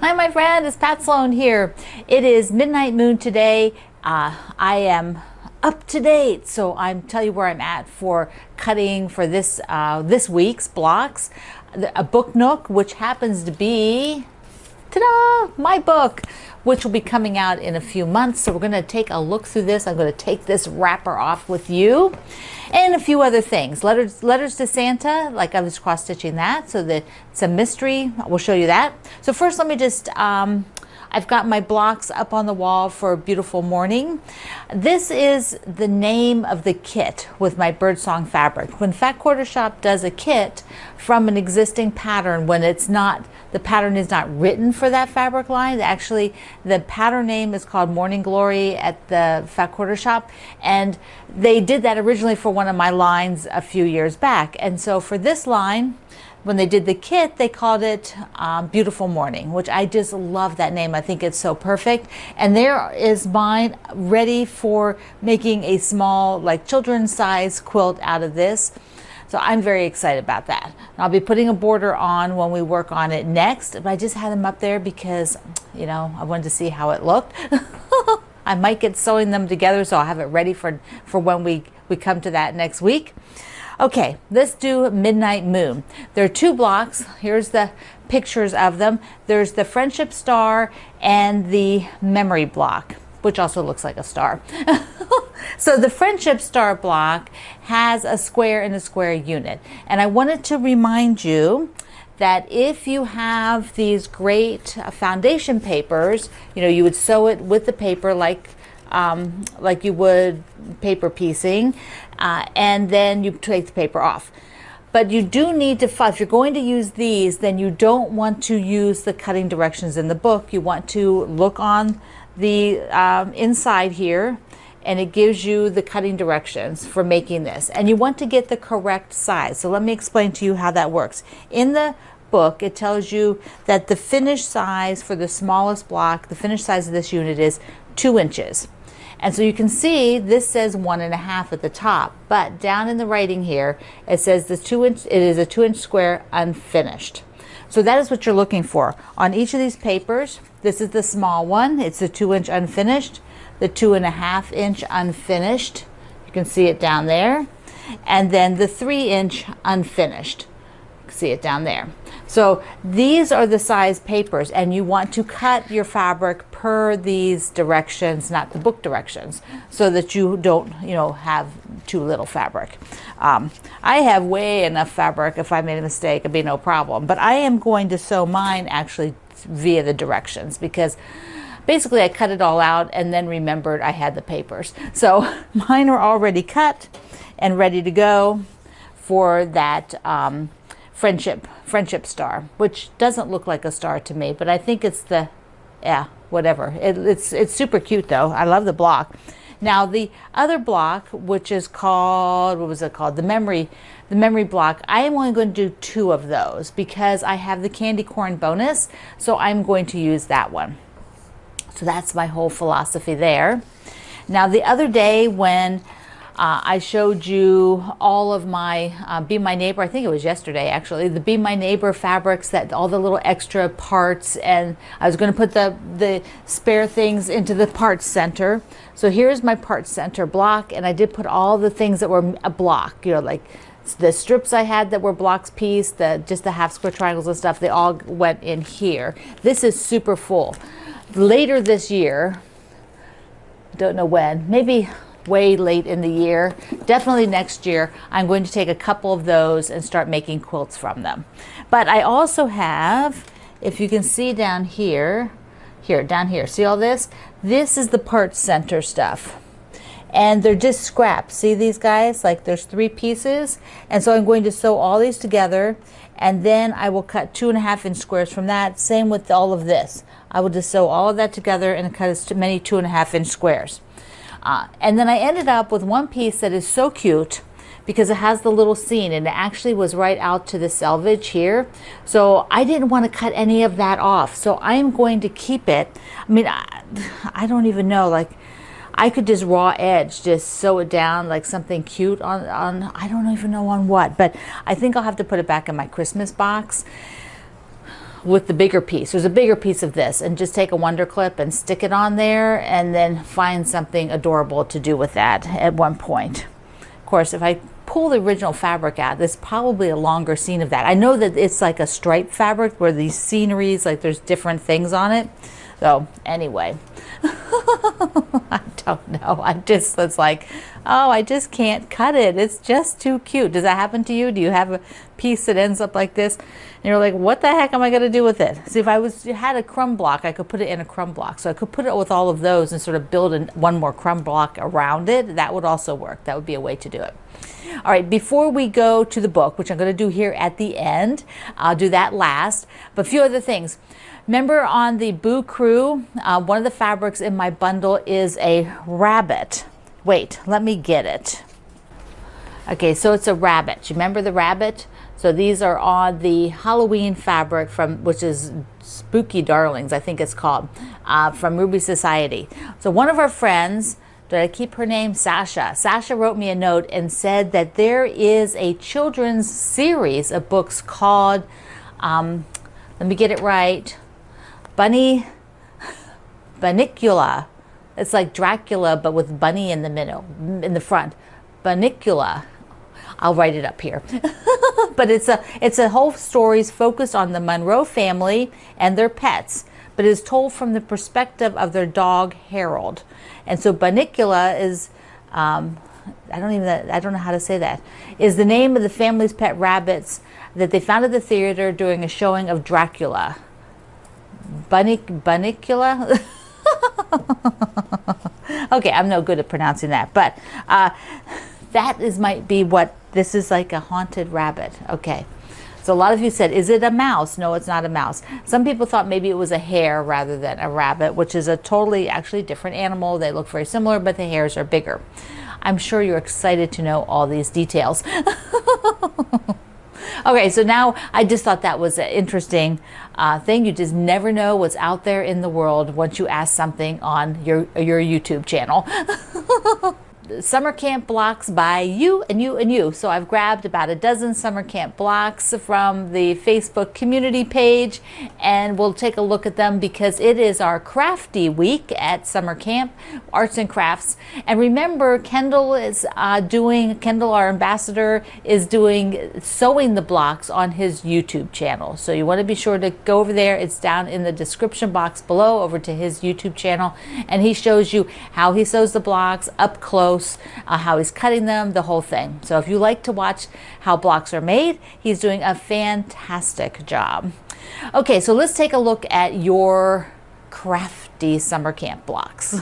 Hi, my friend. It's Pat Sloan here. It is midnight moon today. I am up to date, so I'm tell you where I'm at for cutting for this this week's blocks. A book nook, which happens to be, ta-da, my book, which will be coming out in a few months. So we're going to take a look through this. I'm going to take this wrapper off with you, and a few other things. Letters to Santa, like I was cross stitching that, so that it's a mystery. We'll show you that. So first, let me just I've got my blocks up on the wall for a beautiful morning. This is the name of the kit with my birdsong fabric. When Fat Quarter Shop does a kit from an existing pattern, when it's not, the pattern is not written for that fabric line, actually the pattern name is called Morning Glory at the Fat Quarter Shop, and they did that originally for one of my lines a few years back. And so for this line, when they did the kit, they called it Beautiful Morning, which I just love that name. I think it's so perfect. And there is mine ready for making a small, like children's size quilt out of this. So I'm very excited about that. And I'll be putting a border on when we work on it next. But I just had them up there because, you know, I wanted to see how it looked. I might get sewing them together, so I'll have it ready for when we come to that next week. Okay, let's do Midnight Moon. There are two blocks. Here's the pictures of them. There's the Friendship Star and the Memory block, which also looks like a star. So the Friendship Star block has a square and a square unit. And I wanted to remind you that if you have these great foundation papers, you know, you would sew it with the paper like you would paper piecing, and then you take the paper off. But you do need to, if you're going to use these, then you don't want to use the cutting directions in the book. You want to look on the inside here, and it gives you the cutting directions for making this. And you want to get the correct size. So let me explain to you how that works. In the book, it tells you that the finished size for the smallest block, the finished size of this unit is 2 inches. And so you can see this says 1.5 at the top, but down in the writing here, it says it is a 2-inch square unfinished. So that is what you're looking for. On each of these papers, this is the small one. It's the 2-inch unfinished, the 2.5-inch unfinished. You can see it down there. And then the 3-inch unfinished. You can see it down there. So these are the size papers, and you want to cut your fabric per these directions, not the book directions, so that you don't, you know, have too little fabric. I have way enough fabric. If I made a mistake, it'd be no problem. But I am going to sew mine actually via the directions, because basically I cut it all out and then remembered I had the papers. So mine are already cut and ready to go for that friendship star, which doesn't look like a star to me, but I think it's the, yeah, whatever. It's super cute though. I love the block. Now the other block, which is called, what was it called? The memory block. I am only going to do 2 of those because I have the candy corn bonus, so I'm going to use that one. So that's my whole philosophy there. Now the other day when I showed you all of my Be My Neighbor, I think it was yesterday actually, the Be My Neighbor fabrics, that all the little extra parts, and I was going to put the spare things into the parts center. So here's my parts center block, and I did put all the things that were a block, you know, like the strips I had that were blocks piece, just the half square triangles and stuff, they all went in here. This is super full. Later this year, don't know when, maybe way late in the year, definitely next year, I'm going to take a couple of those and start making quilts from them. But I also have, if you can see down here, down here, see all this? This is the part center stuff. And they're just scraps. See these guys? Like there's 3 pieces. And so I'm going to sew all these together, and then I will cut 2.5-inch squares from that. Same with all of this. I will just sew all of that together and cut as many 2.5-inch squares. And then I ended up with one piece that is so cute because it has the little seam, and it actually was right out to the selvage here. So I didn't want to cut any of that off. So I am going to keep it. I mean, I don't even know, like I could just raw edge, just sew it down like something cute on I don't even know on what, but I think I'll have to put it back in my Christmas box. with the bigger piece. There's a bigger piece of this, and just take a Wonder Clip and stick it on there, and then find something adorable to do with that at one point. Of course, if I pull the original fabric out, there's probably a longer scene of that. I know that it's like a striped fabric where these sceneries, like there's different things on it. So anyway, I don't know. It's like, oh, I just can't cut it. It's just too cute. Does that happen to you? Do you have a piece that ends up like this? And you're like, what the heck am I going to do with it? See, if I had a crumb block, I could put it in a crumb block. So I could put it with all of those and sort of build one more crumb block around it. That would also work. That would be a way to do it. All right, before we go to the book, which I'm going to do here at the end, I'll do that last, but a few other things. Remember on the Boo Crew, one of the fabrics in my bundle is a rabbit. Wait, let me get it. Okay, so it's a rabbit. You remember the rabbit? So these are on the Halloween fabric which is Spooky Darlings, I think it's called, from Ruby Society. So one of our friends, did I keep her name? Sasha. Sasha wrote me a note and said that there is a children's series of books called, let me get it right, Bunnicula. It's like Dracula, but with bunny in the middle, in the front. Bunnicula. I'll write it up here. But it's a whole stories focused on the Monroe family and their pets, but it is told from the perspective of their dog Harold. And so Bunnicula is, I don't know how to say that, is the name of the family's pet rabbits that they found at the theater during a showing of Dracula. Bunnicula? Okay, I'm no good at pronouncing that, but that might be what this is, like a haunted rabbit. Okay, so a lot of you said, is it a mouse? No, it's not a mouse. Some people thought maybe it was a hare rather than a rabbit, which is a totally actually different animal. They look very similar, but the hairs are bigger. I'm sure you're excited to know all these details. Okay, so now I just thought that was an interesting thing. You just never know what's out there in the world once you ask something on your YouTube channel. Summer camp blocks by you and you and you. So I've grabbed about a dozen summer camp blocks from the Facebook community page, and we'll take a look at them because it is our crafty week at summer camp, arts and crafts. And remember, Kendall, our ambassador, is doing sewing the blocks on his YouTube channel. So you want to be sure to go over there. It's down in the description box below, over to his YouTube channel, and he shows you how he sews the blocks up close, how he's cutting them, the whole thing. So if you like to watch how blocks are made, he's doing a fantastic job. Okay, so let's take a look at your crafty summer camp blocks.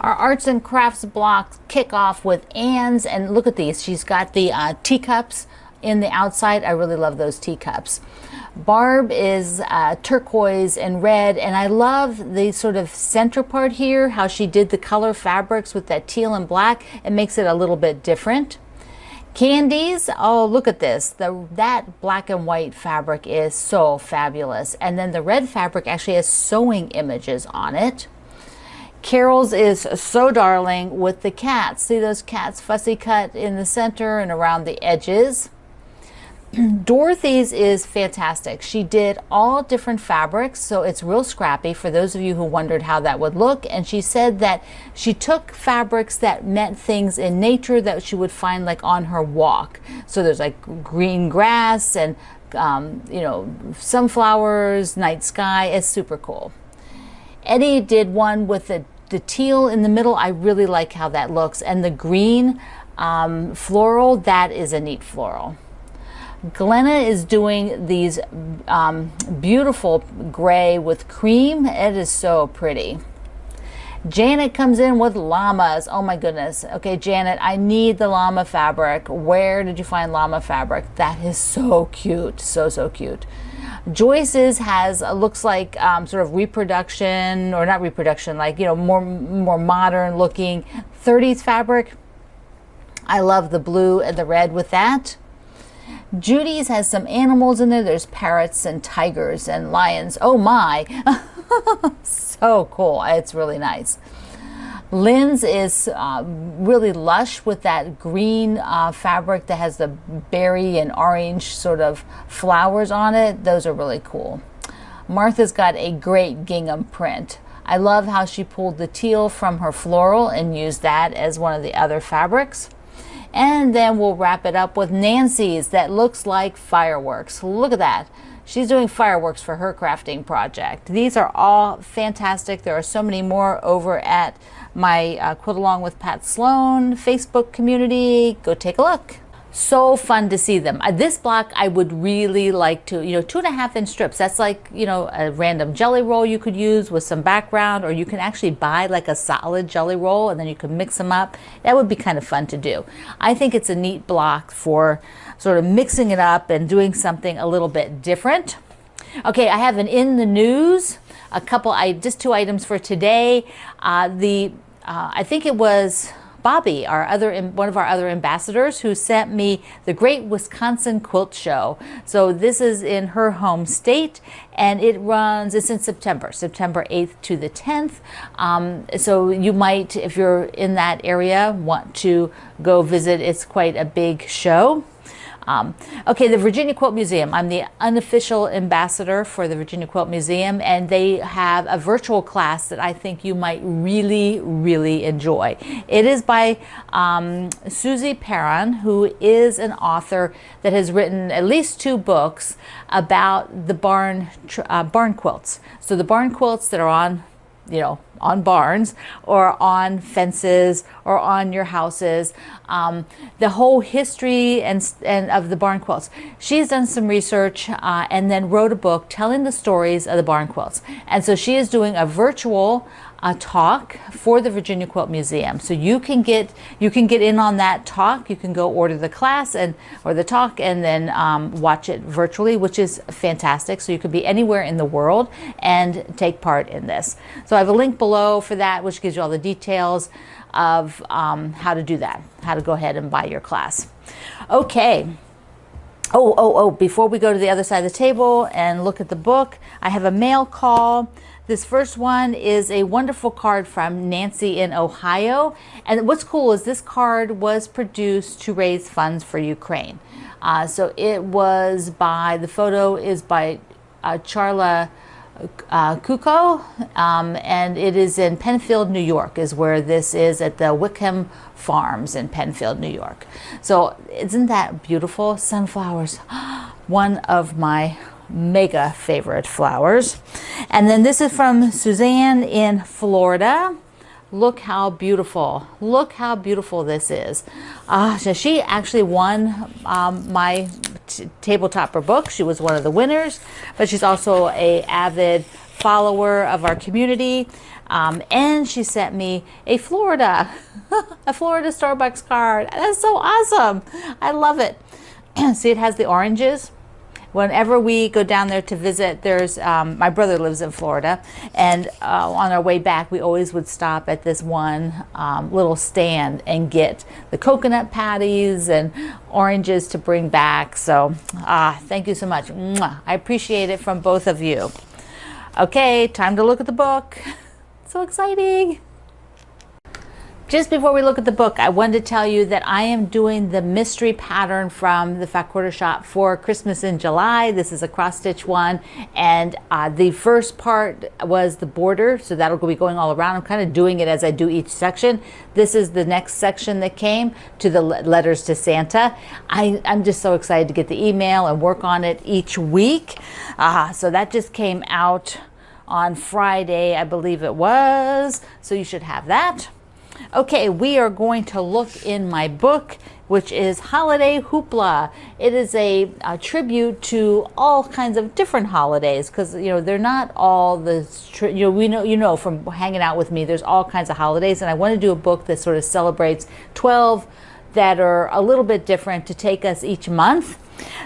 Our arts and crafts blocks kick off with Anne's, and look at these. She's got the teacups in the outside. I really love those teacups. Barb is turquoise and red, and I love the sort of center part here, how she did the color fabrics with that teal and black. It makes it a little bit different. Candies, oh, look at this. That black and white fabric is so fabulous. And then the red fabric actually has sewing images on it. Carol's is so darling with the cats. See those cats fussy cut in the center and around the edges. Dorothy's is fantastic. She did all different fabrics, so it's real scrappy for those of you who wondered how that would look. And she said that she took fabrics that meant things in nature that she would find like on her walk. So there's like green grass and you know, sunflowers, night sky. It's super cool. Eddie did one with the teal in the middle. I really like how that looks. And the green floral, that is a neat floral. Glenna is doing these beautiful gray with cream. It is so pretty. Janet comes in with llamas. Oh my goodness. Okay, Janet, I need the llama fabric. Where did you find llama fabric? That is so cute. So, so cute. Joyce's has, looks like sort of reproduction, or not reproduction, like, you know, more modern looking 30s fabric. I love the blue and the red with that. Judy's has some animals in there. There's parrots and tigers and lions. Oh my. So cool. It's really nice. Lynn's is really lush with that green fabric that has the berry and orange sort of flowers on it. Those are really cool. Martha's got a great gingham print. I love how she pulled the teal from her floral and used that as one of the other fabrics. And then we'll wrap it up with Nancy's that looks like fireworks. Look at that. She's doing fireworks for her crafting project. These are all fantastic. There are so many more over at my Quilt Along with Pat Sloan Facebook community. Go take a look. So fun to see them. This block I would really like to, 2.5-inch strips. That's like, a random jelly roll you could use with some background, or you can actually buy like a solid jelly roll and then you can mix them up. That would be kind of fun to do. I think it's a neat block for sort of mixing it up and doing something a little bit different. Okay, I have an in the news, just 2 items for today. I think it was Bobby, one of our other ambassadors, who sent me the Great Wisconsin Quilt Show. So this is in her home state, and it's in September 8th to the 10th. So you might, if you're in that area, want to go visit. It's quite a big show. Okay, the Virginia Quilt Museum. I'm the unofficial ambassador for the Virginia Quilt Museum, and they have a virtual class that I think you might really, really enjoy. It is by Suzi Parron, who is an author that has written at least 2 books about the barn quilts. So the barn quilts that are on barns or on fences or on your houses, the whole history and of the barn quilts. She's done some research and then wrote a book telling the stories of the barn quilts. And so she is doing a virtual talk for the Virginia Quilt Museum. So you can get in on that talk. You can go order the class or the talk and then watch it virtually, which is fantastic. So you could be anywhere in the world and take part in this. So I have a link below for that, which gives you all the details of how to do that, how to go ahead and buy your class. Okay. Before we go to the other side of the table and look at the book, I have a mail call. This first one is a wonderful card from Nancy in Ohio. And what's cool is this card was produced to raise funds for Ukraine. So it was the photo is by Charla Kuko, and it is in Penfield, New York, is where this is, at the Wickham Farms in Penfield, New York. So isn't that beautiful? Sunflowers, one of my mega favorite flowers. And then this is from Suzanne in Florida. Look how beautiful. Look how beautiful this is. So she actually won my tabletopper book. She was one of the winners, but she's also a avid follower of our community. And she sent me a Florida Starbucks card. That's so awesome. I love it. See, it has the oranges. Whenever we go down there to visit, there's my brother lives in Florida, and on our way back we always would stop at this one little stand and get the coconut patties and oranges to bring back. So thank you so much. Mwah. I appreciate it from both of you. Okay, time to look at the book. So exciting. Just before we look at the book, I wanted to tell you that I am doing the mystery pattern from the Fat Quarter Shop for Christmas in July. This is a cross stitch one, and the first part was the border, so that'll be going all around. I'm kind of doing it as I do each section. This is the next section that came to the letters to Santa. I'm just so excited to get the email and work on it each week. So that just came out on Friday, I believe it was, so you should have that. Okay, we are going to look in my book, which is Holiday Hoopla. It is a tribute to all kinds of different holidays, because they're not all we know from hanging out with me, there's all kinds of holidays, and I want to do a book that sort of celebrates 12 that are a little bit different to take us each month.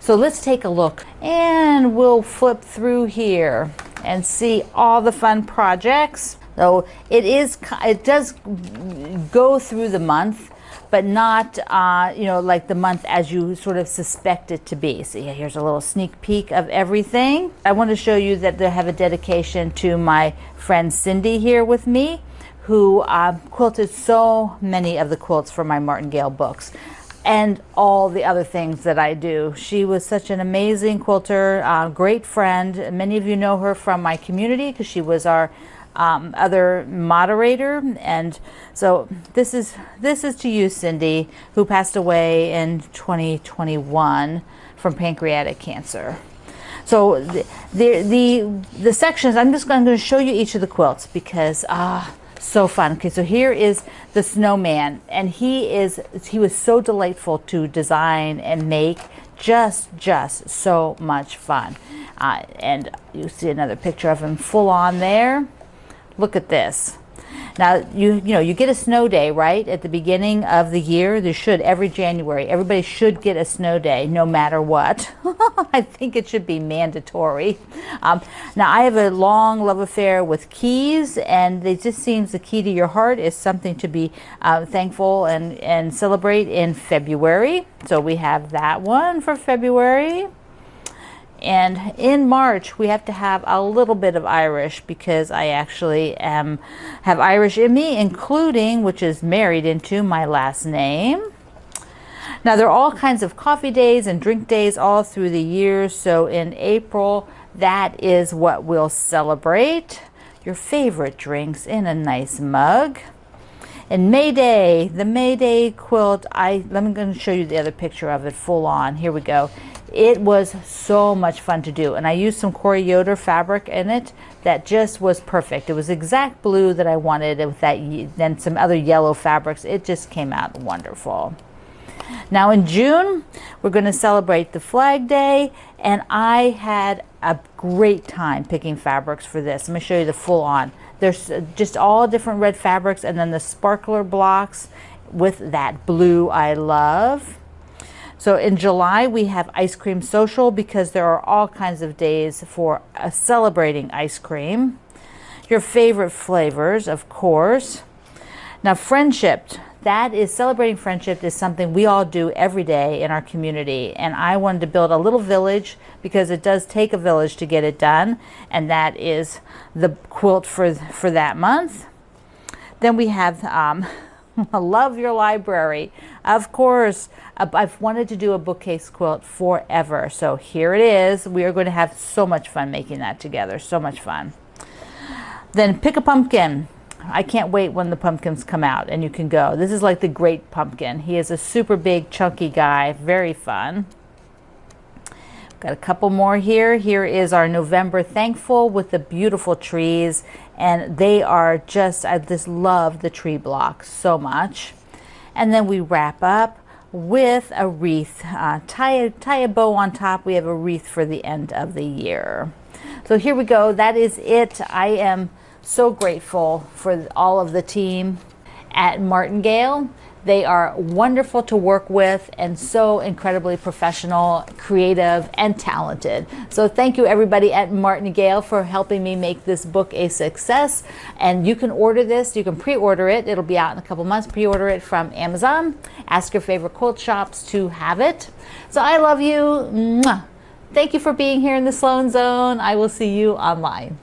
So let's take a look, and we'll flip through here and see all the fun projects. So it does go through the month, but not like the month as you sort of suspect it to be. So yeah, here's a little sneak peek of everything. I want to show you that they have a dedication to my friend Cindy here with me, who quilted so many of the quilts for my Martingale books. and all the other things that I do. She was such an amazing quilter, great friend. Many of you know her from my community because she was our other moderator. And so this is to you, Cindy, who passed away in 2021 from pancreatic cancer. So the sections, I'm going to show you each of the quilts because so fun. Okay, so here is the snowman, and he was so delightful to design and make. Just so much fun. And you see another picture of him full on there. Look at this. Now, you get a snow day, right? At the beginning of the year, there should, every January, everybody should get a snow day, no matter what. I think it should be mandatory. Now, I have a long love affair with keys, and it just seems the key to your heart is something to be thankful and celebrate in February. So we have that one for February. And in March, we have to have a little bit of Irish because I actually have Irish in me, including, which is married into my last name. Now, there are all kinds of coffee days and drink days all through the year. So in April, that is what we'll celebrate. Your favorite drinks in a nice mug. And May Day, the May Day quilt, I'm going to show you the other picture of it full on. Here we go. It was so much fun to do, and I used some Corey Yoder fabric in it that just was perfect. It was exact blue that I wanted with that, then some other yellow fabrics. It just came out wonderful. Now in June, we're going to celebrate the Flag Day, and I had a great time picking fabrics for this. Let me show you the full on. There's just all different red fabrics, and then the sparkler blocks with that blue I love. So in July, we have Ice Cream Social because there are all kinds of days for celebrating ice cream. Your favorite flavors, of course. Now, friendship, that is celebrating friendship is something we all do every day in our community. And I wanted to build a little village because it does take a village to get it done. And that is the quilt for that month. Then we have Love Your Library. Of course, I've wanted to do a bookcase quilt forever. So here it is. We are going to have so much fun making that together. So much fun. Then Pick a Pumpkin. I can't wait when the pumpkins come out and you can go. This is like the Great Pumpkin. He is a super big, chunky guy. Very fun. Got a couple more here. Here is our November Thankful with the beautiful trees. And they are just, I just love the tree blocks so much. And then we wrap up with a wreath. Tie a bow on top. We have a wreath for the end of the year. So here we go. That is it. I am so grateful for all of the team at Martingale. They are wonderful to work with and so incredibly professional, creative, and talented. So thank you everybody at Martingale for helping me make this book a success. And you can order this, you can pre-order it. It'll be out in a couple months. Pre-order it from Amazon. Ask your favorite quilt shops to have it. So I love you. Mwah. Thank you for being here in the Sloan Zone. I will see you online.